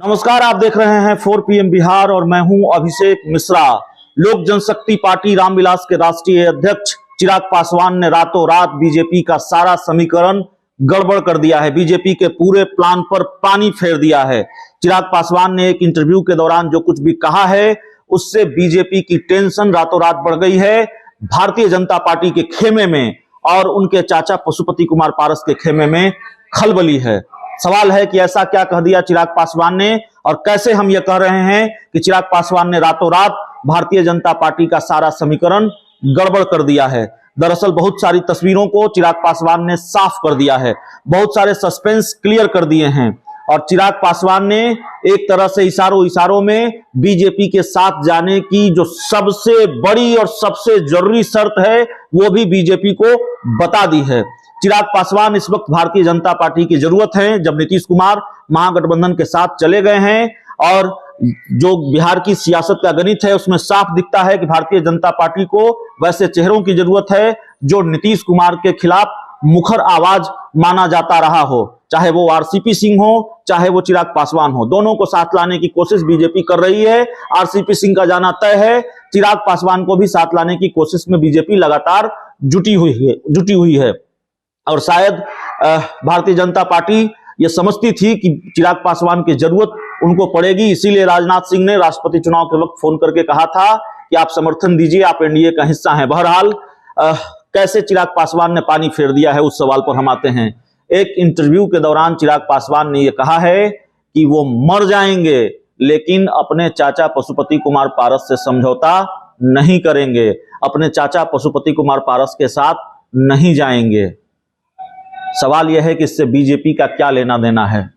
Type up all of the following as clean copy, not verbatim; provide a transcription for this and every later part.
नमस्कार, आप देख रहे हैं 4 PM बिहार और मैं हूं अभिषेक मिश्रा। लोक जनशक्ति पार्टी रामविलास के राष्ट्रीय अध्यक्ष चिराग पासवान ने रातों रात बीजेपी का सारा समीकरण गड़बड़ कर दिया है। बीजेपी के पूरे प्लान पर पानी फेर दिया है। चिराग पासवान ने एक इंटरव्यू के दौरान जो कुछ भी कहा है उससे बीजेपी की टेंशन रातों रात बढ़ गई है। भारतीय जनता पार्टी के खेमे में और उनके चाचा पशुपति कुमार पारस के खेमे में खलबली है। सवाल है कि ऐसा क्या कह दिया चिराग पासवान ने और कैसे हम ये कह रहे हैं कि चिराग पासवान ने रातों रात भारतीय जनता पार्टी का सारा समीकरण गड़बड़ कर दिया है। दरअसल बहुत सारी तस्वीरों को चिराग पासवान ने साफ कर दिया है, बहुत सारे सस्पेंस क्लियर कर दिए हैं और चिराग पासवान ने एक तरह से इशारों में बीजेपी के साथ जाने की जो सबसे बड़ी और सबसे जरूरी शर्त है वो भी बीजेपी को बता दी है। चिराग पासवान इस वक्त भारतीय जनता पार्टी की जरूरत है। जब नीतीश कुमार महागठबंधन के साथ चले गए हैं और जो बिहार की सियासत का गणित है उसमें साफ दिखता है कि भारतीय जनता पार्टी को वैसे चेहरों की जरूरत है जो नीतीश कुमार के खिलाफ मुखर आवाज माना जाता रहा हो, चाहे वो आरसीपी सिंह हो चाहे वो चिराग पासवान हो। दोनों को साथ लाने की कोशिश बीजेपी कर रही है। आरसीपी सिंह का जाना तय है, चिराग पासवान को भी साथ लाने की कोशिश में बीजेपी लगातार जुटी हुई है और शायद भारतीय जनता पार्टी ये समझती थी कि चिराग पासवान की जरूरत उनको पड़ेगी, इसीलिए राजनाथ सिंह ने राष्ट्रपति चुनाव के वक्त फोन करके कहा था कि आप समर्थन दीजिए, आप एनडीए का हिस्सा हैं। बहरहाल कैसे चिराग पासवान ने पानी फेर दिया है उस सवाल पर हम आते हैं। एक इंटरव्यू के दौरान चिराग पासवान ने यह कहा है कि वो मर जाएंगे लेकिन अपने चाचा पशुपति कुमार पारस से समझौता नहीं करेंगे, अपने चाचा पशुपति कुमार पारस के साथ नहीं जाएंगे। सवाल यह है कि इससे बीजेपी का क्या लेना देना है।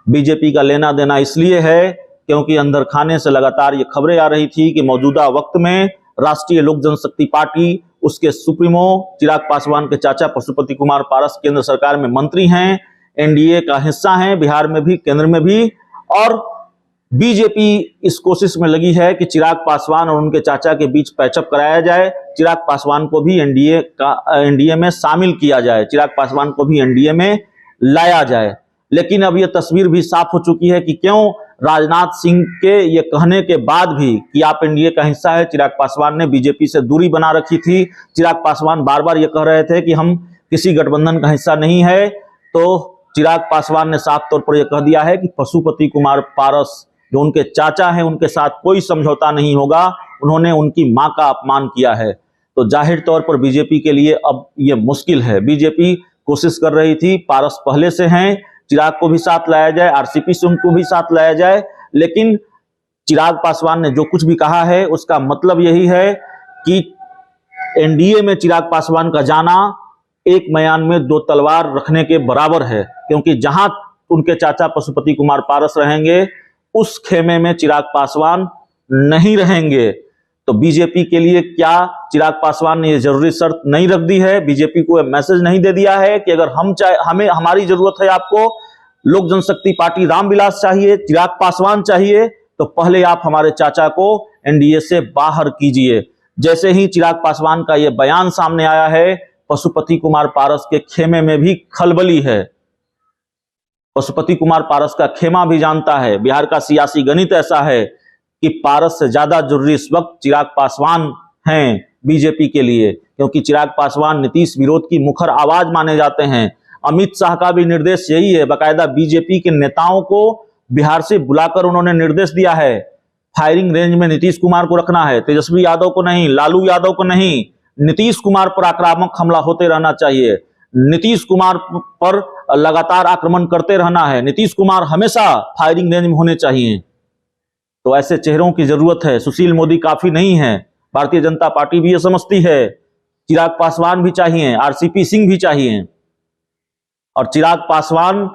बीजेपी का लेना देना इसलिए है क्योंकि अंदर खाने से लगातार ये खबरें आ रही थी कि मौजूदा वक्त में राष्ट्रीय लोक जनशक्ति पार्टी, उसके सुप्रीमो चिराग पासवान के चाचा पशुपति कुमार पारस केंद्र सरकार में मंत्री हैं, एनडीए का हिस्सा हैं, बिहार में भी केंद्र में भी, और बीजेपी इस कोशिश में लगी है कि चिराग पासवान और उनके चाचा के बीच पैचअप कराया जाए, चिराग पासवान को भी एनडीए में शामिल किया जाए, चिराग पासवान को भी एनडीए में लाया जाए। लेकिन अब यह तस्वीर भी साफ हो चुकी है कि क्यों राजनाथ सिंह के ये कहने के बाद भी कि आप एनडीए का हिस्सा है, चिराग पासवान ने बीजेपी से दूरी बना रखी थी। चिराग पासवान बार बार ये कह रहे थे कि हम किसी गठबंधन का हिस्सा नहीं है, तो चिराग पासवान ने साफ तौर पर यह कह दिया है कि पशुपति कुमार पारस जो उनके चाचा हैं उनके साथ कोई समझौता नहीं होगा। उन्होंने उनकी मां का अपमान किया है, तो जाहिर तौर पर बीजेपी के लिए अब यह मुश्किल है। बीजेपी कोशिश कर रही थी, पारस पहले से हैं, चिराग को भी साथ लाया जाए, आरसीपी सिंह को भी साथ लाया जाए, लेकिन चिराग पासवान ने जो कुछ भी कहा है उसका मतलब यही है कि एनडीए में चिराग पासवान का जाना एक म्यान में दो तलवार रखने के बराबर है, क्योंकि जहां उनके चाचा पशुपति कुमार पारस रहेंगे उस खेमे में चिराग पासवान नहीं रहेंगे। तो बीजेपी के लिए क्या चिराग पासवान ने यह जरूरी शर्त नहीं रख दी है, बीजेपी को मैसेज नहीं दे दिया है कि अगर हमारी जरूरत है, आपको लोक जनशक्ति पार्टी रामविलास चाहिए, चिराग पासवान चाहिए, तो पहले आप हमारे चाचा को एनडीए से बाहर कीजिए। जैसे ही चिराग पासवान का यह बयान सामने आया है, पशुपति कुमार पारस के खेमे में भी खलबली है। पशुपति कुमार पारस का खेमा भी जानता है, बिहार का सियासी गणित ऐसा है कि पारस से ज्यादा जरूरी इस वक्त चिराग पासवान हैं बीजेपी के लिए, क्योंकि चिराग पासवान नीतीश विरोध की मुखर आवाज माने जाते हैं। अमित शाह का भी निर्देश यही है, बाकायदा बीजेपी के नेताओं को बिहार से बुलाकर उन्होंने निर्देश दिया है, फायरिंग रेंज में नीतीश कुमार को रखना है, तेजस्वी यादव को नहीं, लालू यादव को नहीं, नीतीश कुमार पर आक्रामक हमला होते रहना चाहिए, नीतीश कुमार पर लगातार आक्रमण करते रहना है, नीतीश कुमार हमेशा फायरिंग रेंज में होने चाहिए। तो ऐसे चेहरों की जरूरत है। सुशील मोदी काफी नहीं है, भारतीय जनता पार्टी भी ये समझती है। चिराग पासवान भी चाहिए, आरसीपी सिंह भी चाहिए, और चिराग पासवान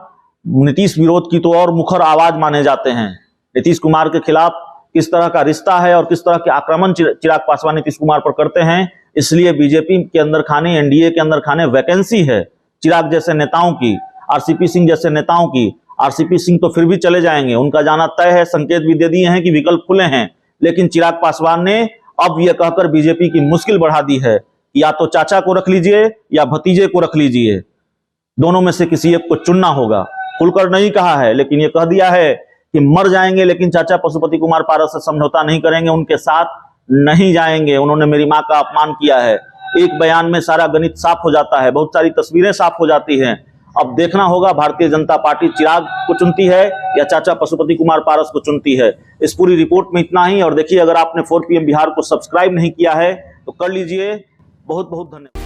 नीतीश विरोध की तो और मुखर आवाज माने जाते हैं। नीतीश कुमार के खिलाफ किस तरह का रिश्ता है और किस तरह के आक्रमण चिराग पासवान नीतीश कुमार पर करते हैं, इसलिए बीजेपी के अंदर खाने, एनडीए के अंदर खाने वैकेंसी है चिराग जैसे नेताओं की, आरसीपी सिंह जैसे नेताओं की। आरसीपी सिंह तो फिर भी चले जाएंगे, उनका जाना तय है, संकेत भी दे दिए हैं कि विकल्प खुले हैं, लेकिन चिराग पासवान ने अब यह कहकर बीजेपी की मुश्किल बढ़ा दी है कि या तो चाचा को रख लीजिए या भतीजे को रख लीजिए, दोनों में से किसी एक को चुनना होगा। खुलकर नहीं कहा है, लेकिन यह कह दिया है कि मर जाएंगे लेकिन चाचा पशुपति कुमार पारस से समझौता नहीं करेंगे, उनके साथ नहीं जाएंगे। उन्होंने मेरी मां का अपमान किया है। एक बयान में सारा गणित साफ हो जाता है, बहुत सारी तस्वीरें साफ हो जाती हैं। अब देखना होगा भारतीय जनता पार्टी चिराग को चुनती है या चाचा पशुपति कुमार पारस को चुनती है। इस पूरी रिपोर्ट में इतना ही। और देखिए, अगर आपने 4 PM बिहार को सब्सक्राइब नहीं किया है तो कर लीजिए। बहुत बहुत धन्यवाद।